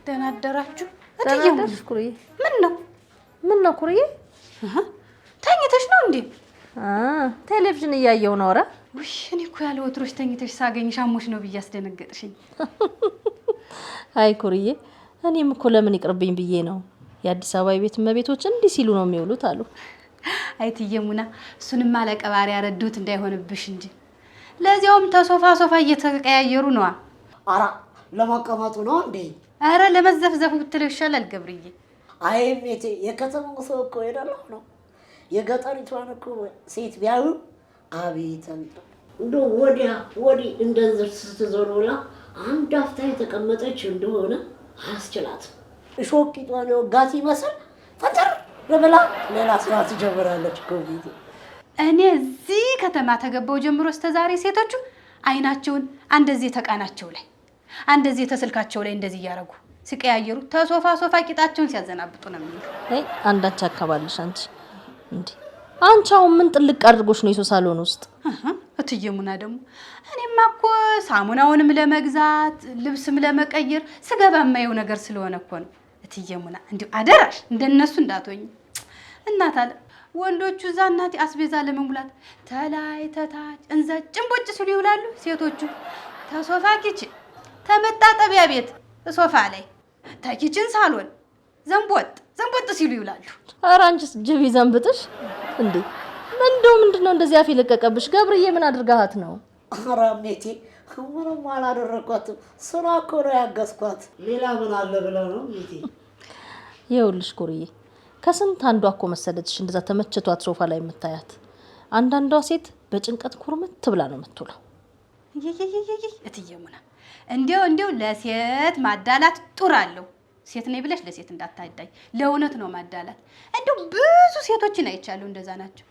ደህና አደራችሁ? እትዬ ኩርዬ። ምን ነው ኩርዬ? ተኝተሽ ነው እንዴ? ቴሌቪዥን እያየሁ ነው። ኧረ ውይ እኔ እኮ ያለ ወትሮሽ ተኝተሽ ሳገኝሽ አሞሽ ነው ብዬ አስደነገጥሽኝ። አይ ኩርዬ፣ እኔም እኮ ለምን ይቅርብኝ ብዬ ነው። የአዲስ አበባ የቤት እመቤቶች እንዲህ ሲሉ ነው የሚውሉት አሉ። አይ እትዬ ሙና፣ እሱንማ ለቀባሪ ያረዱት እንዳይሆንብሽ እንጂ ለዚያውም ተሶፋ ሶፋ እየተቀያየሩ ነዋ። አራ ለማቀማጡ ነው እንዴ? አረ ለመዘፍዘፉ ብትለው ይሻላል ገብርዬ። አይ ሜቴ፣ የከተማው ሰው እኮ ሄዳለሁ ነው። የገጠሪቷን እኮ ሴት ቢያዩ አቤት እንደ ወዲያ ወዲህ እንደዚህ ስትዞር ብላ አንድ አፍታ የተቀመጠች እንደሆነ አያስችላትም። እሾቂቷን የወጋት ይመስል ፈጠር ብላ ሌላ ስራ ትጀምራለች እኮ ቤቴ። እኔ እዚህ ከተማ ተገባው ጀምሮ እስከ ዛሬ ሴቶቹ አይናቸውን አንደዚህ ተቃናቸው ላይ አንደዚህ ተስልካቸው ላይ እንደዚህ ያረጉ ሲቀያየሩ ተሶፋ ሶፋ ቂጣቸውን ሲያዘናብጡ ነው የሚሉ። አይ አንዳች አካባልሽ አንቺ እንዴ! አንቻው ምን ጥልቅ አድርጎሽ ነው የሶ ሳሎን ውስጥ? እትዬ ሙና ደግሞ እኔማ እኮ ሳሙናውንም ለመግዛት ልብስም ለመቀየር ስገባ የማየው ነገር ስለሆነ እኮ ነው። እትዬ ሙና እንዲሁ አደራሽ እንደነሱ እንዳትሆኝ። እናት አለ ወንዶቹ እዛ እናቴ አስቤዛ ለመሙላት ተላይ ተታች እንዛ ጭንቦጭ ሲሉ ይውላሉ። ሴቶቹ ተሶፋ ኪችን ተመጣጠቢያ ቤት ሶፋ ላይ ታኪችን ሳሎን ዘንቦጥ ሲሉ ይውላሉ። ኧረ አንቺስ ጅብ ይዘንብጥሽ እንዴ! ምንድነው እንደዚህ አፍ ይለቀቀብሽ? ገብርዬ ምን አድርጋሃት ነው? ኧረ ሜቴ ምንም አላደረኳትም። ስራ እኮ ነው ያገዝኳት። ሌላ ምን አለ ብለው ነው ሜቴ? ይኸውልሽ ኩርዬ፣ ከስንት አንዷ እኮ መሰለችሽ እንደዛ ተመችቷት ሶፋ ላይ የምታያት። አንዳንዷ ሴት በጭንቀት ኩርምት ብላ ነው የምትውለው። እትዬ ሙና እንዲው ለሴት ማዳላት ጡር አለው። ሴት ነኝ ብለሽ ለሴት እንዳታዳይ፣ ለእውነት ነው ማዳላት። እንዲው ብዙ ሴቶችን አይቻለሁ እንደዛ ናቸው።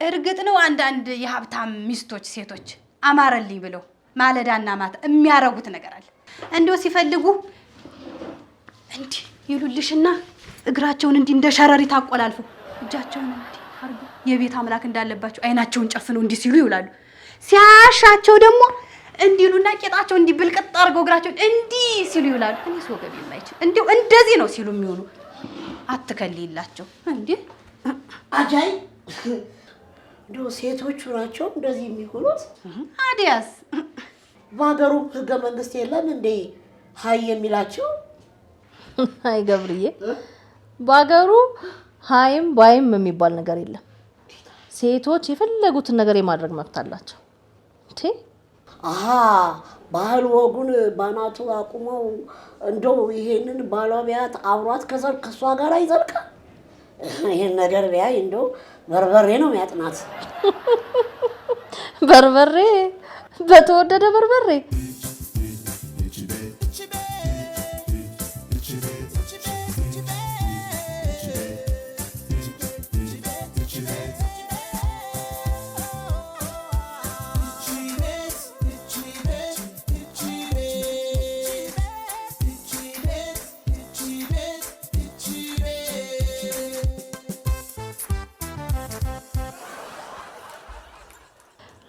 እርግጥ ነው አንዳንድ የሀብታም ሚስቶች ሴቶች አማረልኝ ብለው ማለዳና ማታ የሚያረጉት ነገር አለ። እንዲው ሲፈልጉ እንዲህ ይሉልሽና እግራቸውን እንዲህ እንደ ሸረሪት አቆላልፉ እጃቸውን እንዲህ አርጉ የቤት አምላክ እንዳለባቸው አይናቸውን ጨፍነው እንዲህ ሲሉ ይውላሉ። ሲያሻቸው ደግሞ እንዲሉና ቄጣቸው እንዲህ ብልቅጥ አርገው እግራቸውን እንዲህ ሲሉ ይውላሉ። እኔ ሰው ገቢ የማይችል እንዲው እንደዚህ ነው ሲሉ የሚውሉ። አትከልይላቸው እንዴ! አጃይ እንዲው ሴቶቹ ናቸው እንደዚህ የሚሆኑት። አዲያስ በሀገሩ ህገ መንግስት የለም እንዴ ሀይ የሚላቸው? አይ ገብርዬ፣ በሀገሩ ሀይም ባይም የሚባል ነገር የለም። ሴቶች የፈለጉትን ነገር የማድረግ መብት አላቸው። እንዴ ባህል ወጉን ባናቱ አቁመው እንደው ይሄንን ባሏ ቢያት አብሯት ከሷ ጋር ይዘልቃል። ይሄን ነገር ቢያይ እንደው በርበሬ ነው የሚያጥናት። በርበሬ በተወደደ በርበሬ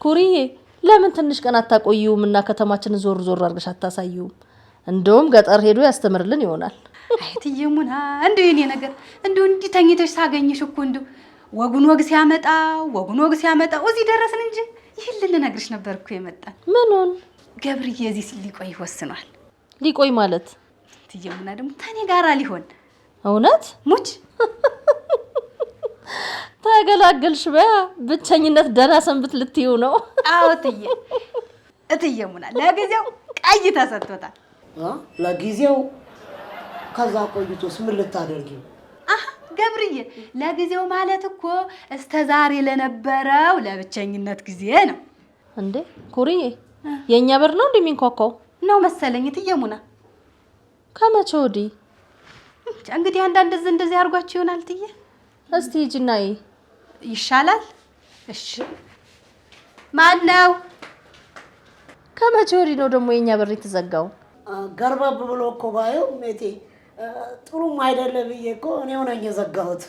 ኩርዬ፣ ለምን ትንሽ ቀን አታቆዩም እና ከተማችንን ዞር ዞር አድርገሽ አታሳዩም? እንደውም ገጠር ሄዶ ያስተምርልን ይሆናል። አይ እትዬ ሙና እንደው የኔ ነገር እንደው እንዲህ ተኝተሽ ሳገኝሽ እኮ እንደው ወጉን ወግ ሲያመጣው እዚህ ደረስን እንጂ ይሄን ልነግርሽ ነበር እኮ የመጣን። ምኑን? ገብርዬ እዚህ ሊቆይ ወስኗል። ሊቆይ ማለት? እትዬ ሙና ደግሞ ተኔ ጋራ ሊሆን። እውነት? ሙች ተገላገልሽ። በያ ብቸኝነት ደህና ሰንብት ልትዩ ነው? አዎ እትዬ ሙና ለጊዜው ቀይ ተሰጥቶታል። ለጊዜው? ከዛ ቆይቶስ ምን ልታደርጊው? ገብርዬ ለጊዜው ማለት እኮ እስከ ዛሬ ለነበረው ለብቸኝነት ጊዜ ነው እንዴ? ኩርዬ፣ የኛ በር ነው እንደሚንኳኳው ነው መሰለኝ እትዬ ሙና። ከመቼ ወዲህ? እንግዲህ አንዳንድ እንደዚህ አድርጓችሁ ይሆናል እትዬ። እስቲ ሂጂና ይሻላል። እሺ ማን ነው? ከመቼ ወዲህ ነው ደግሞ የኛ በር የተዘጋው? ገርበብ ብሎ እኮ ባየው ሜቴ ጥሩም አይደለ ብዬ እኮ እኔው ነኝ የዘጋሁት።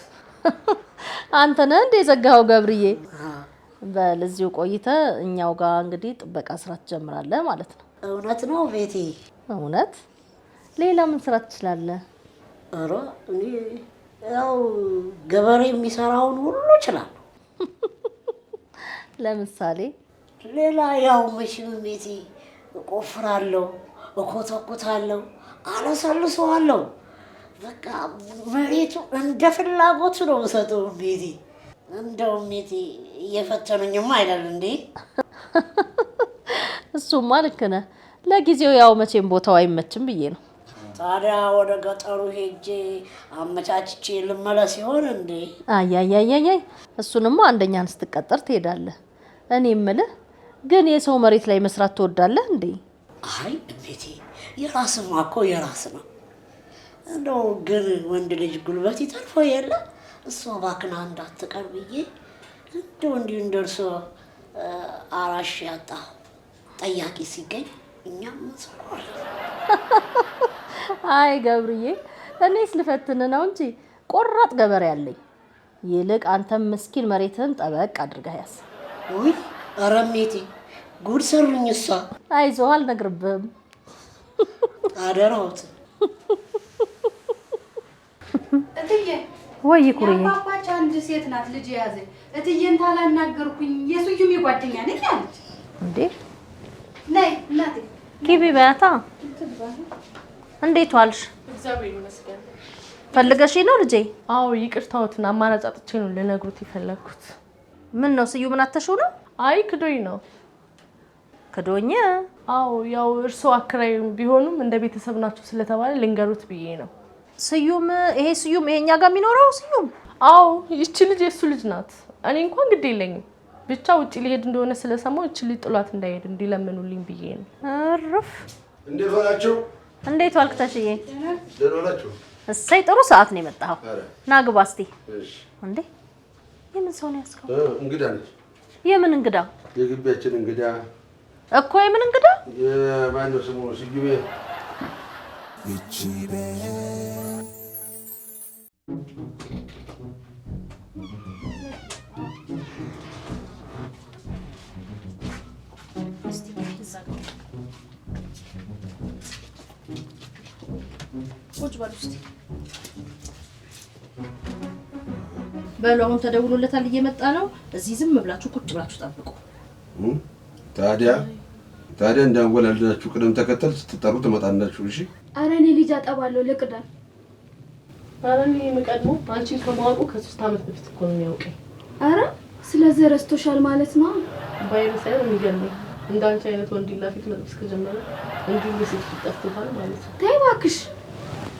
አንተ ነህ እንደ የዘጋኸው ገብርዬ? በለዚሁ ቆይተህ እኛው ጋር እንግዲህ ጥበቃ ስራ ትጀምራለህ ማለት ነው። እውነት ነው ቤቴ? እውነት። ሌላ ምን ስራ ትችላለህ? ኧረ እኔ ያው ገበሬ የሚሰራውን ሁሉ እችላለሁ። ለምሳሌ? ሌላ ያው መቼም ቤቴ እቆፍራለሁ፣ እኮተኩታለሁ፣ አለሰልሰዋለሁ። በቃ መሬቱ እንደ ፍላጎቱ ነው የምሰጠው ቤቴ። እንደው ቤቴ እየፈተኑኝማ አይደል እንዴ? እሱማ ልክ ነህ። ለጊዜው ያው መቼም ቦታው አይመችም ብዬ ነው። ታዲያ ወደ ገጠሩ ሄጄ አመቻችቼ ልመለስ ይሆን እንዴ? አያያያያይ እሱንማ አንደኛን ስትቀጠር ትሄዳለህ። እኔ የምልህ ግን የሰው መሬት ላይ መስራት ትወዳለህ እንዴ? አይ ቤቴ የራስማ እኮ የራስ ነው። እንደው ግን ወንድ ልጅ ጉልበት ይተርፈው የለ እሷ ባክና እንዳትቀር ብዬ እንደው እንዲሁ እንደርሶ አራሽ ያጣ ጠያቂ ሲገኝ እኛም እንሰራዋለን። አይ ገብርዬ፣ እኔስ ልፈትን ነው እንጂ ቆራጥ ገበሬ አለኝ። ይልቅ አንተም ምስኪን መሬትህን ጠበቅ አድርገህ ያዝ። ውይ ኧረ እሜቴ ጉድ ሰሩኝ። እሷ አይዞህ አልነግርብህም። አደራዎት እትዬ ወይ ኩርዬ፣ ያባባች አንድ ሴት ናት ልጅ የያዘ እትዬን ታላናገርኩኝ የሱዩም ጓደኛ ነኝ አለች። እንዴ ነይ እናቴ ግቢ በያታ። እንዴት ዋልሽ? እግዚአብሔር ይመስገን። ፈልገሽ ነው ልጄ? አዎ ይቅርታዎትና አማራጭ አጥቼ ነው ልነግሩት የፈለኩት። ምን ነው ስዩ ምን አተሽው ነው? አይ ክዶኝ ነው። ክዶኝ? አዎ ያው እርስዎ አከራይ ቢሆኑም እንደ ቤተሰብ ናቸው ስለተባለ ልንገሩት ብዬ ነው። ስዩም ይሄኛ ጋር የሚኖረው ስዩም? አዎ ይቺ ልጅ የሱ ልጅ ናት። እኔ እንኳን ግድ የለኝም ብቻ ውጪ ሊሄድ እንደሆነ ስለሰማው ይቺ ልጅ ጥሏት እንዳይሄድ እንዲለምኑልኝ ብዬ ነው። እርፍ። እንዴት ዋላችሁ? እንዴት ዋልክ ተሽዬ? ደህና ዋላችሁ? እሰይ ጥሩ ሰዓት ነው የመጣኸው። ና ግባ እስቲ። እሺ። እንዴ የምን ሰው ነው ያስከው? እንግዳ ነች። የምን እንግዳ? የግቢያችን እንግዳ እኮ የምን እንግዳ? የማነው ስሙ? ስዩሜ። በሉ አሁን ተደውሎለታል፣ እየመጣ ነው። እዚህ ዝም ብላችሁ ቁጭ ብላችሁ ጠብቁ። ታዲያ እንዳንወላልዳችሁ ቅደም ተከተል ስትጠሩ ትመጣላችሁ። እሺ። ኧረ እኔ ልጅ አጠባለሁ ልቅዳል። ኧረ እኔ የምቀድመው አንቺን ከማወቁ ከ3 ዓመት በፊት እኮ ነው የሚያውቀኝ። ኧረ ስለዚህ ረስቶሻል ማለት ነው። ባይረሳኝ የሚገርመኝ እንዳንቺ አይነት ወንድ ላፊት መጥበስ ከጀመረ እንዲሁ ለሴት ጠፍቷል ማለት ነው። ተይ እባክሽ፣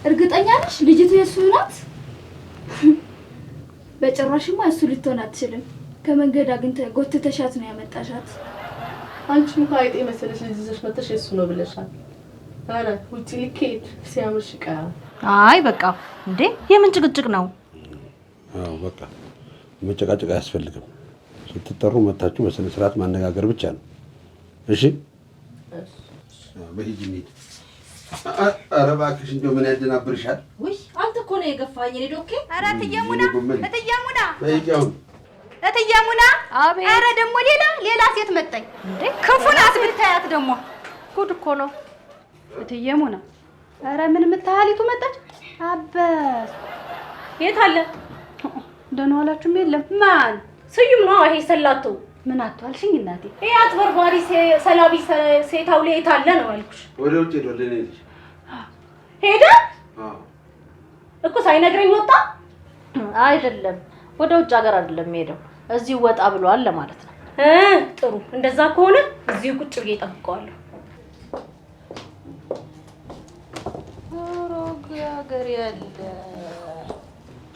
እርግጠኛ ነሽ ልጅቱ የሱ ናት? በጭራሽማ እሱ ልትሆን አትችልም። ከመንገድ አግኝተሽ ጎትተሻት ነው ያመጣሻት። አንቺም ከአይጤ መሰለሽ ልጅ ይዘሽ መጥተሽ የሱ ነው ብለሻል። ኧረ ውጪ ልኬድ ሲያምርሽ ይቀራል። አይ በቃ እንዴ የምን ጭቅጭቅ ነው? አዎ በቃ መጨቃጨቅ አያስፈልግም። ስትጠሩ መታችሁ በስነ ስርዓት ማነጋገር ብቻ ነው። እሺ። በሂጂ እንሂድ። ኧረ እባክሽ እንደው ምን ያደናብርሻል? ውይ አንተ እኮ ነው የገፋኝ። እኔ ዶኬ። ኧረ እትዬ ሙና በሂጂ አሁን። እትዬ ሙና። አቤት። ኧረ ደግሞ ሌላ ሴት መጣኝ። እንዴ ክፉ ናት ብታያት ደግሞ ጉድ እኮ ነው። እትዬ ሙና። ኧረ ምን የምታህሊቱ መጣች። አበስ የት አለ? ደህና ዋላችሁም? የለም። ማን? ስዩም ነው ይሄ ሰላቶ። ምን አትዋልሽኝ እናቴ? ይሄ አትበርባሪ ሰላቢ ሴት አውሌ የት አለ ነው ያልኩሽ። ወደ ውጭ ሄዷል። እኔ ልጅ ሄደ አዎ እኮ ሳይነግረኝ ወጣ። አይደለም ወደ ውጭ ሀገር አይደለም ሄደው እዚሁ ወጣ ብሏል ለማለት ነው። ጥሩ እንደዛ ከሆነ እዚሁ ቁጭ ብዬ እጠብቀዋለሁ። ሮግ ሀገር ያለ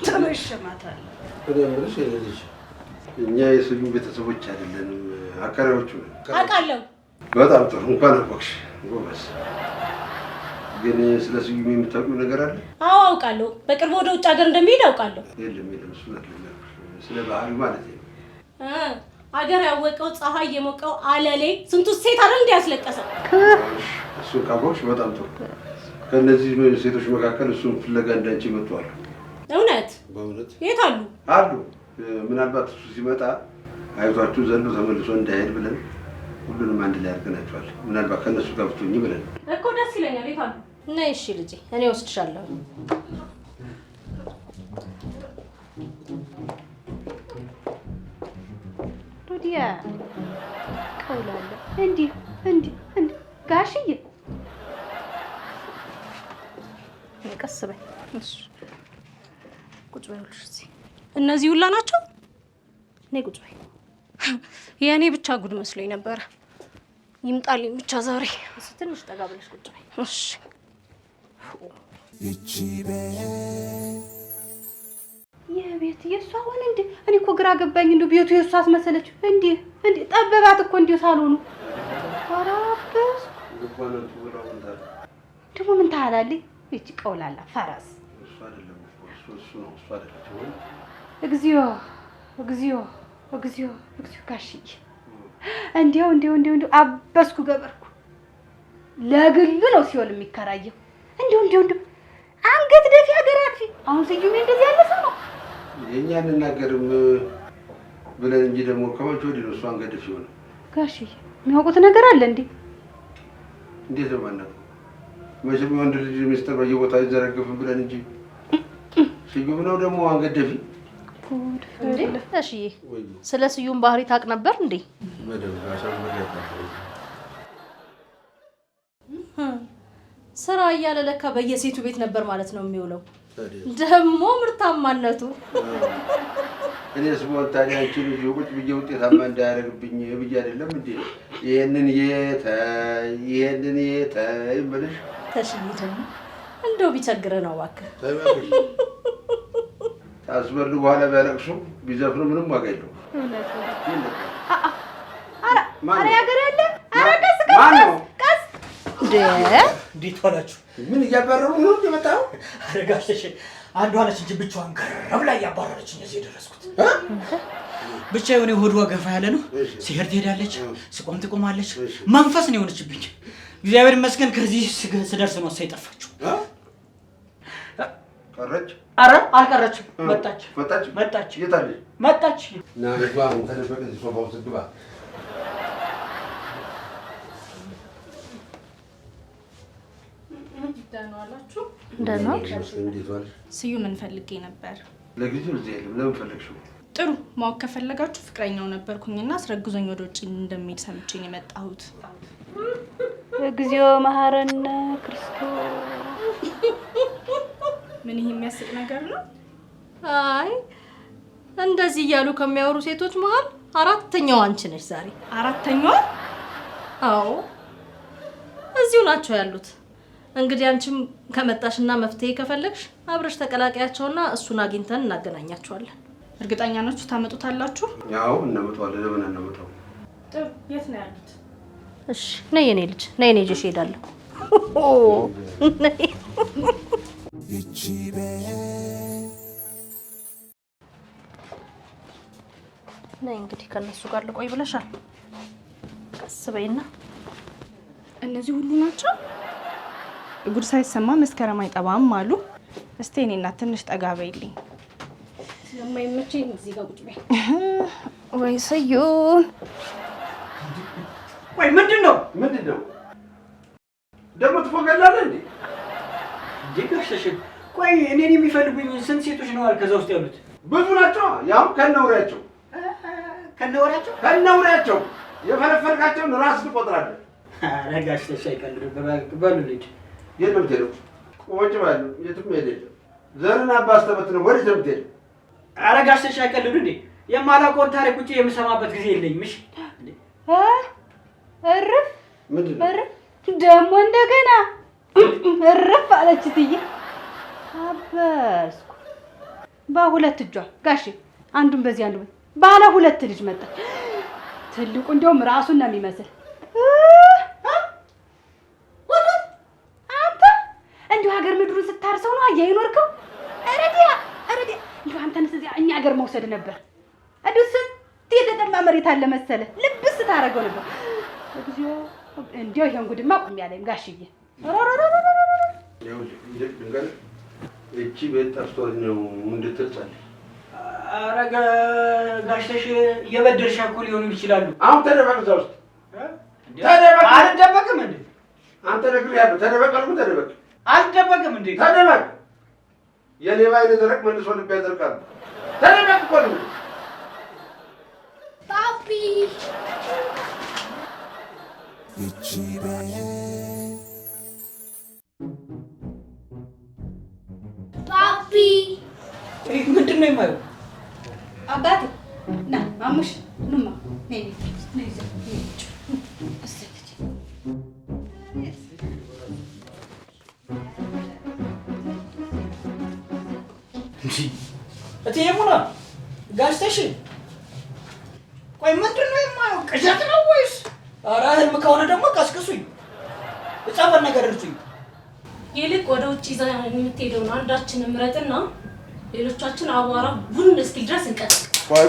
ተመሸማታል። እኔ የምልሽ የኔ ልጅ እኛ የስዩ ቤተሰቦች አይደለንም፣ አከራዮቹ ነን። አውቃለሁ። በጣም ጥሩ እንኳን አወቅሽ። ጎበዝ። ግን ስለ ስዩም የምታውቂው ነገር አለ? አዎ አውቃለሁ። በቅርቡ ወደ ውጭ ሀገር እንደሚሄድ አውቃለሁ። የለም እሱን አይደለም ስለ ባህሉ ማለት ነው። ሀገር ያወቀው ፀሐይ የሞቀው አለሌ ስንቱ ሴት አይደል እንደ ያስለቀሰው። እሱን ካወቅሽ በጣም ጥሩ። ከእነዚህ ሴቶች መካከል እሱን ፍለጋ እንዳንቺ መጥቷል። እውነት? በእውነት የት አሉ? አሉ። ምናልባት እሱ ሲመጣ አይቷችሁ ዘሎ ተመልሶ እንዳይሄድ ብለን ሁሉንም አንድ ላይ አድርገናቸዋል። ምናልባት ከእነሱ ጋር ብትሆኚ ብለን እኮ ደስ ይለኛል። የት አሉ? ነይ እሺ ልጄ፣ እኔ ወስድሻለሁ። ዱዲያ ቀውላለ እንዲህ ጋሽዬ ቀስ በይ። እሺ ቁጭ በይ። እዚህ እነዚህ ሁላ ናቸው? ነይ ቁጭ በይ። የእኔ ብቻ ጉድ መስሎኝ ነበረ። ይምጣልኝ ብቻ ዛሬ። ትንሽ ጠጋ ብለሽ ቁጭ በይ። እሺ የቤት የእሷ ሆነ እንዴ? እኔ እኮ ግራ ገባኝ። እንደው ቤቱ የእሷ አስመሰለች እንዴ? ጠበባት እኮ እንዲሁ ሳልሆኑ። አራበስ ደግሞ ምን ታላለች? እቺ ቀውላላ ፈረስ። እሱ አይደለም እሱ አይደለም። እግዚኦ ጋሽዬ እንዲያው አበስኩ ገበርኩ። ለግሉ ነው ሲሆን የሚከራየው። እንዲያው አንገት ደፊ ሀገር አጥፊ። አሁን ስዩም እንደዚህ ያለ ሰው ነው። የእኛ እንናገርም ብለን እንጂ ደግሞ ከመቼ ወዲህ ነው እሱ አንገት ደፊ ሆነ? ጋሽዬ የሚያውቁት ነገር አለ እንዴ? እንዴት ነው የማናውቀው? መቼም የወንድ ልጅ ሚስጥር በየቦታ አይዘረግፍም ብለን እንጂ ስዩም ነው ደግሞ አንገት ደፊ። እሺ ስለ ስዩም ባህሪ ታውቅ ነበር እንዴ? በደንብ አሳምሬያለሁ። ስራ እያለ ለካ በየሴቱ ቤት ነበር ማለት ነው የሚውለው። ደግሞ ምርታማነቱ እኔስ ሞት ታዲያ አንቺ ልጅ ቁጭ ብዬ ውጤታማ እንዳያደርግብኝ ብዬ አይደለም እንዴ ይሄንን የታይ ብለሽ ተሽዬ ደግሞ እንደው ቢቸግርህ ነው እባክህ። ታስበሉ በኋላ ቢያለቅሱ ቢዘፍኑ ምንም ዋጋ የለውም። ኧረ ያገር ያለ ቀስ እንዴት ዋላችሁ? ምን እያባረሩ ነው የመጣው? አረጋሽሽ አንዷ ነች እንጂ ብቻዋን ገረብ ላይ ያባረረች እዚህ የደረስኩት። ብቻ የሆነ ሆዷ ገፋ ያለ ነው። ሲሄድ ትሄዳለች፣ ስቆም ትቆማለች። መንፈስ ነው የሆነችብኝ። እግዚአብሔር ይመስገን ከዚህ ስደርስ ነው እሷ የጠፋችው። ቀረች? አረ አልቀረችም። መጣች። የት አለች? መጣች። ና ልግባ። ተደበቅ። እዚህ ሶፋ ውስጥ ግባ። ደህና ዋላችሁ? ደህና እንዴት ዋልሽ? ስዩምን ፈልጌ ነበር። ለጊዜው እዚህ የለም። ለምን ፈለግሽው? ጥሩ ማወቅ ከፈለጋችሁ ፍቅረኛው ነበርኩኝና አስረግዞኝ ወደ ውጭ እንደሚሄድ ሰምቼ ነው የመጣሁት። እግዚኦ መሐረነ ክርስቶስ። ምን ይሄ የሚያስቅ ነገር ነው? አይ እንደዚህ እያሉ ከሚያወሩ ሴቶች መሀል አራተኛዋ አንቺ ነሽ ዛሬ። አራተኛዋ? አዎ እዚሁ ናቸው ያሉት። እንግዲህ አንቺም ከመጣሽና መፍትሄ ከፈለግሽ አብረሽ ተቀላቀያቸውና እሱን አግኝተን እናገናኛቸዋለን። እርግጠኛ ናችሁ ታመጡታላችሁ? ያው እናመጣዋለን። ለምን አናመጣው? ጥሩ። የት ነው ያሉት? እሺ ነይ የኔ ልጅ ነይ። እኔ ይዤሽ እሄዳለሁ። ነይ እንግዲህ ከነሱ ጋር ልቆይ ብለሻል። ቀስ በይና። እነዚህ ሁሉ ናቸው? ጉድ ሳይሰማ መስከረም አይጠባም አሉ። እስቲ እኔ እናት ትንሽ ጠጋ በይልኝ። ስለማይመቸኝ እዚህ ጋር ቁጭ በይ። ወይ ስዩም። ወይ ምንድን ነው ደግሞ ትፎገላለህ እንዴ? ዲጋሽሽ ቆይ እኔን የሚፈልጉኝ ስንት ሴቶች ነው ከዛ ውስጥ ያሉት? ብዙ ናቸው። ያው ከነውሪያቸው የፈለፈልካቸውን ራስ ትቆጥራለህ። አረጋሽ ተሻይቀልድ በሉ ልጅ የት ነው የምትሄደው? ቁጭ በል። የትም የለም። ዘርን አባስተበት ነው። ወዴት ነው የምትሄደው? አረጋሽ ተሻይቀልድ እንዴ? የማላውቀውን ታሪክ ውጪ የምሰማበት ጊዜ የለኝም። እሺ እርፍ ምንድን ነው ደግሞ እንደገና እርፍ አለች ትዬ። አበስኩ በሁለት እጇ ጋሼ፣ አንዱን በዚህ አንዱ ባለ ሁለት ልጅ መጣ። ትልቁ እንደውም ራሱን ነው የሚመስል። አንተ እንዲሁ ሀገር ምድሩን ስታርሰው ነው የኖርከው። አረዲያ እንዲሁ አንተንስ እዚያ እኛ ሀገር መውሰድ ነበር። እንዲሁ ስንት የተጠማ መሬት አለ መሰለ ልብስ ታደርገው ነበር። እግዚኦ እንዲሁ ይሄን ጉድማ ቁም ያለኝ ጋሽዬ። እቺ ቤት ጠፍቶኝ ነው እንድትልጸልይ። አረጋ ጋሽተሽ እየበደልሻ እኮ ሊሆኑ ይችላሉ። አሁን ተደበቅ እዛ ውስጥ ተደበቅ። አልደበቅም እንዴ? አንተ ነግሬሃለሁ። ተደበቅ አልኩህ። ተደበቅ። አልደበቅም እንዴ? ተደበቅ። የሌባ አይነ ደረቅ መልሶ ልብ ያደርቃል። ተደበቅ እኮ ነው። ፓፒ ፓፒ ምንድን ነው የማየው? አባቴ ና ማሙሽ ኑማ ነይ ነይ እትዬ ሙና ጋሽተሽ ቆይ ምንድን ነው የማየው? ቅዠት ነው ወይስ? ኧረ ህልም ከሆነ ደግሞ ቀስቅሱኝ፣ እጻፈን ነገር እርሱኝ። ይልቅ ወደ ውጭ ይዛ የምትሄደውን አንዳችን ምረጥና ሌሎቻችን አቧራ ቡን እስኪል ድረስ እንቀጥል። ቆይ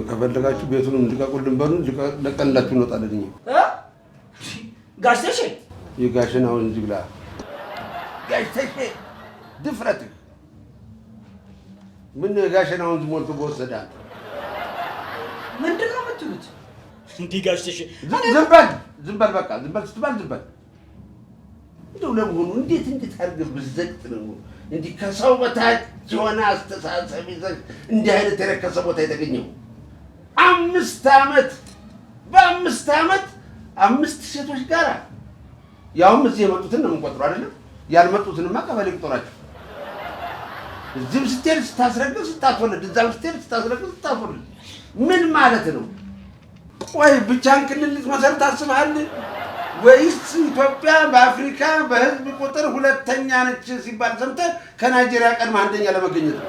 ከፈለጋችሁ ቤቱንም ልቀቁልን በሉን፣ ለቀንላችሁ እንወጣለን። ጋሽተሽ የጋሽን አሁን እንጂ ብላ ጋሽተሽ ድፍረትህ ምን ጋሽን አሁን ሞልቶ በወሰደ ምንድን ነው የምትሉት? እንዲህ ጋሽተሽ ዝም በል በቃ ዝም በል ስትባል ዝም በል። እንደው ለመሆኑ እንዴት አድርገህ ብትዘግጥ ነው እንዲህ ከሰው በታች የሆነ አስተሳሰብ ይዘህ እንዲህ አይነት የረከሰ ቦታ የተገኘው? 5 ዓመት በ5 ዓመት 5 ሴቶች ጋር ያውም እዚህ የመጡትን ነው የምንቆጥረው አይደለም? ያልመጡትንማ ቀበሌ ቁጠራቸው። እዚህም ስትሄድ ስታስረግጥ ስታስወልድ፣ እዛም ስትሄድ ስታስረግጥ ስታስወልድ ምን ማለት ነው? ቆይ ብቻህን ክልል ልትመሰርት አስበሃል ወይስ ኢትዮጵያ በአፍሪካ በህዝብ ቁጥር 2ኛ ነች ሲባል ሰምተህ ከናይጄሪያ ቀድማ 1ኛ ለመገኘት ነው?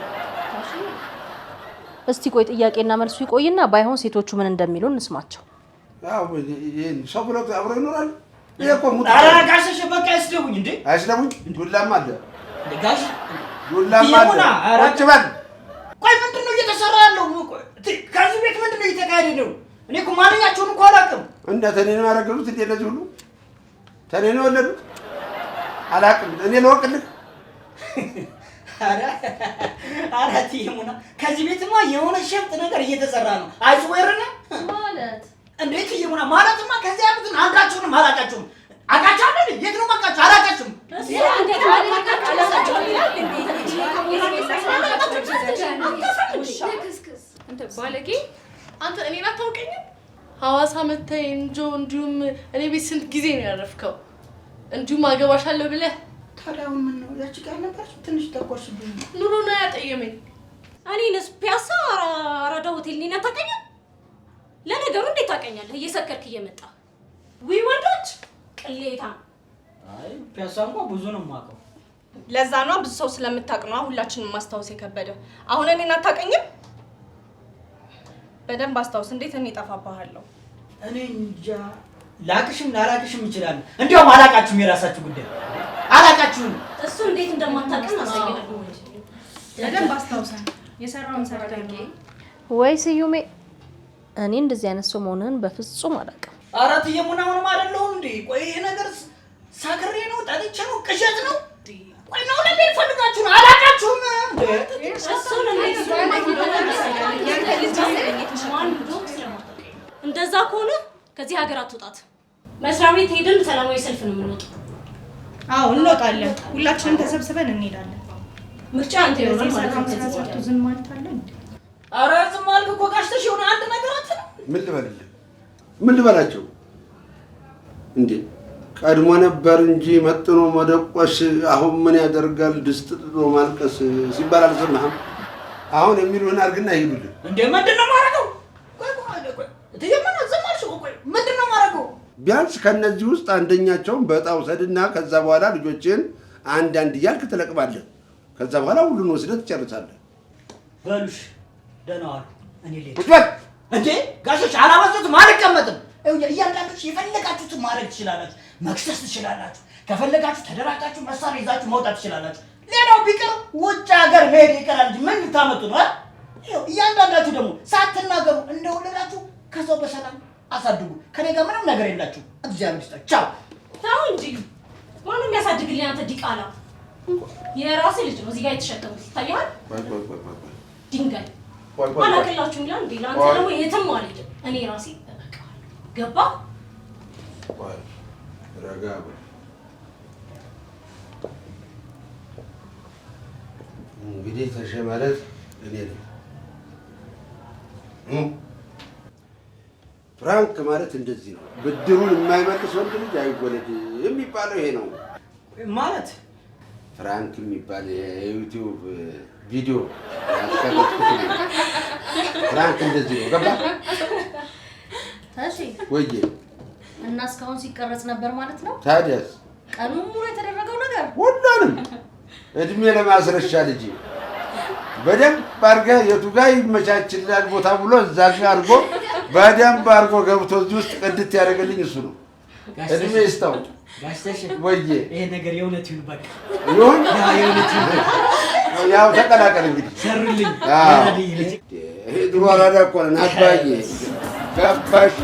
እስቲ ቆይ ጥያቄና መልሱ ይቆይና ባይሆን ሴቶቹ ምን እንደሚሉ እንስማቸው። ያው ሰው ብለው አብረው ይኖራሉ። ይሄ እኮ ሙት ጋሽተሽ በቃ አይስደቡኝ እንዴ? አይስደቡኝ። ዱላም አለ ጋሽ ዱላም አለ። ቁጭ በል። ቆይ ምንድን ነው እየተሰራ ያለው? ከዚህ ቤት ምንድን ነው እየተካሄደ ነው? እኔ እኮ ማንኛቸውን እኮ አላውቅም። እንደ ተኔ ነው ያደረገሉት እንዴ? እነዚህ ሁሉ ተኔ ነው የወለዱት? አላውቅም። እኔ ልወቅልህ? ኧረ እትዬ ሙና ከዚህ ቤትማ የሆነ ሸፍጥ ነገር እየተሰራ ነው። አይስዌርና ማለት እንዴት እትዬ ሙና ማለትማ ከዚህ ያሉትን አንዳቸውንም አላውቃቸውም። አውቃቸዋለሁ እንዴ? የት ነው የማውቃቸው? አላውቃቸውም። ባለጌ አንተ እኔን አታውቀኝም? ሐዋሳ መተህ እንጆ እንዲሁም እኔ ቤት ስንት ጊዜ ነው ያረፍከው? እንዲሁም አገባሻለሁ ብለህ ታዲያ አሁን ምን ነው ያቺ ጋር ነበርሽ? ትንሽ ተቆርሽብኝ። ኑሮ ነው ያጠየመኝ። እኔንስ ፒያሳ አራዳ ሆቴል እኔን አታውቀኝም? ለነገሩ እንዴት ታውቀኛለህ? እየሰከርክ እየመጣ ውይ ወንዶች ቅሌታ። አይ ፒያሳ እንኳን ብዙ ነው የማውቀው። ለዛ ነው ብዙ ሰው ስለምታውቅ ነው ሁላችንም ማስታወስ የከበደ። አሁን እኔን አታውቀኝም? በደንብ አስታውስ። እንዴት እኔ እጠፋብሃለሁ? እኔ እንጃ ላቅሽም ላላቅሽም ይችላል። እንዲያውም አላውቃችሁም። የራሳችሁ ጉዳይ አላውቃችሁም። እሱ እንዴት እንደማታውቅም አሳየናለሁ። በደንብ አስታውሰን የሰራውን ሰርተን ወይ ስዩሜ፣ እኔ እንደዚህ አይነት ሰው መሆንህን በፍጹም አላውቅም። ኧረ እትዬ ሙና ምንም አይደለሁም እንዴ? ቆይ ይሄ ነገር ሳክሬ ነው ጠጥቼ ነው ቅዠት ነው? ቆይ ነው ለምን ፈልጋችሁ ነው? አላውቃችሁም። እንደዛ ከሆነ ከዚህ ሀገር አትወጣት። መስሪያ ቤት ሄደን ሰላማዊ ሰልፍ ነው የምንወጣው። አዎ እንወጣለን። ሁላችንም ተሰብስበን እንሄዳለን። ምርጫ አንተ ይሆናል ማለት ነው። ዝም ማለት አለ እንዴ? ኧረ ዝም አልክ እኮ ጋሽተሽ የሆነ አንድ ነገር አትልም? ምን ልበልልህ? ምን ልበላቸው እንዴ? ቀድሞ ነበር እንጂ መጥኖ መደቆስ አሁን ምን ያደርጋል ድስት ጥዶ ማልቀስ ሲባል አልሰማህም? አሁን የሚሉህን አድርግና ይሄዱልህ። እንዴ ምንድን ነው የማደርገው? ቆይ እትዬ ሙና ዝም አልሽ እኮ። ቆይ ምንድን ነው የማደርገው? ቢያንስ ከነዚህ ውስጥ አንደኛቸውን በዕጣ ውሰድና ከዛ በኋላ ልጆችን አንዳንድ እያልክ ትለቅማለህ። ከዛ በኋላ ሁሉን ወስደህ ትጨርሳለህ። በሉሽ ደህና ዋሉ። እኔ ልሄድ። ቁጭ በል እንዴ ጋሾች አላበዙትም? አልቀመጥም። እያንዳንዶች የፈለጋችሁትን ማድረግ ትችላላችሁ። መክሰስ ትችላላችሁ። ከፈለጋችሁ ተደራጅታችሁ መሳሪያ ይዛችሁ መውጣት ትችላላችሁ። ሌላው ቢቀር ውጭ ሀገር መሄድ ይቀራል እንጂ ምን ልታመጡ ነው? እያንዳንዳችሁ ደግሞ ሳትናገሩ እንደወለዳችሁ ከሰው በሰላም አሳድጉ። ከኔ ጋር ምንም ነገር የላችሁ። እግዚአብሔር ይስጣችሁ። ቻው። ታው እንጂ ማንም የሚያሳድግልኝ አንተ ዲቃላ የራሴ ልጅ ነው። እዚህ ጋር የተሸከሙት ይታያል። ድንጋይ አላቅላችሁም ይላል እንዴ? ለአንተ ደግሞ የትም አልሄድም። እኔ ራሴ ገባ? ረጋ በል እንግዲህ ተሸ ማለት እኔ ነኝ። ፍራንክ ማለት እንደዚህ ነው። ብድሩን የማይመልስ ወንድ ልጅ አይወለድ የሚባለው ይሄ ነው ማለት። ፍራንክ የሚባል የዩቲዩብ ቪዲዮ ያስቀረጥኩት ነው። ፍራንክ እንደዚህ ነው። ገባ? ታሺ ወይዬ እና እስካሁን ሲቀረጽ ነበር ማለት ነው? ታዲያስ ቀኑን ሙሉ የተደረገው ነገር ሁሉንም እድሜ ለማስረሻ ልጅ በደንብ አድርገህ የቱ ጋር ይመቻችላል ቦታ ብሎ እዛ ጋር አድርጎ በደንብ አድርጎ ገብቶ እዚህ ውስጥ ቅድት ያደረገልኝ እሱ ነው። እድሜ ይስጠው። ጋሽተሽ ወይዬ ይሄ ነገር የእውነት ይሁን በቃ ይሁን። የእውነት ይሁን። ያው ተቀላቀል እንግዲህ ሰሩልኝ። ይሄ ድሮ አራዳ እኮ ነን አባዬ ገባሽ?